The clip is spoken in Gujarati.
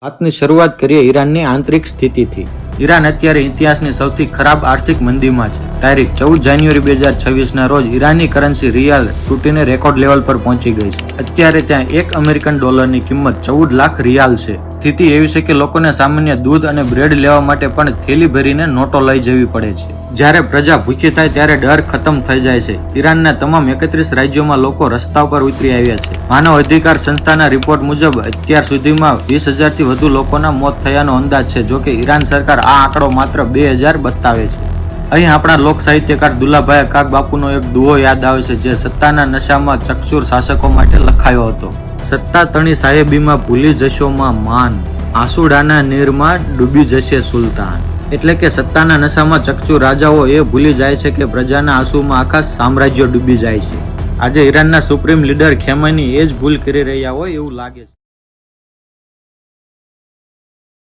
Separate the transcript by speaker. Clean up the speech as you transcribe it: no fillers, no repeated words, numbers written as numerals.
Speaker 1: વાતની શરૂઆત કરીએ ઈરાનની આંતરિક સ્થિતિથી. ઈરાન અત્યારે ઇતિહાસની સૌથી ખરાબ આર્થિક મંદીમાં છે. તારીખ 14 જાન્યુઆરી 2026ના રોજ ઈરાનની કરન્સી રિયાલ તૂટીને રેકોર્ડ લેવલ પર પહોંચી ગઈ છે. અત્યારે ત્યાં $1 અમેરિકન કિંમત 14 લાખ રિયાલ છે. સ્થિતિ એવી છે કે લોકોને સામાન્ય દૂધ અને બ્રેડ લેવા માટે પણ થેલી ભરીને નોટો લઈ જવી પડે છે. જ્યારે પ્રજા ભૂખી થાય ત્યારે ડર ખતમ થઈ જાય છે. ઈરાનના તમામ 31 રાજ્યોમાં લોકો રસ્તા પર ઉતરી આવ્યા છે. માનવ અધિકાર સંસ્થાના રિપોર્ટ મુજબ અત્યાર સુધીમાં 20,000થી વધુ લોકોના મોત થયાનો અંદાજ છે. જોકે ઈરાન સરકાર આ આંકડો માત્ર 2,000 બતાવે છે. અહીં આપણા લોક સાહિત્યકાર દુલ્લાભાઈ કાક બાપુનો એક દુહો યાદ આવે છે, જે સત્તાના નશામાં ચકચૂર શાસકો માટે લખાયો હતો. સત્તા તણી સાહેબીમાં ભૂલી જશોમાં માન, આંસુડાના નીરમાં ડૂબી જશે સુલતાન. એટલે કે સત્તાના નશામાં ચકચૂર રાજાઓ એ ભૂલી જાય છે કે પ્રજાના આંસુમાં આખા સામ્રાજ્યો ડૂબી જાય છે. આજે ઈરાનના સુપ્રીમ લીડર ખેમેની એ જ ભૂલ કરી રહ્યા હોય એવું લાગે છે.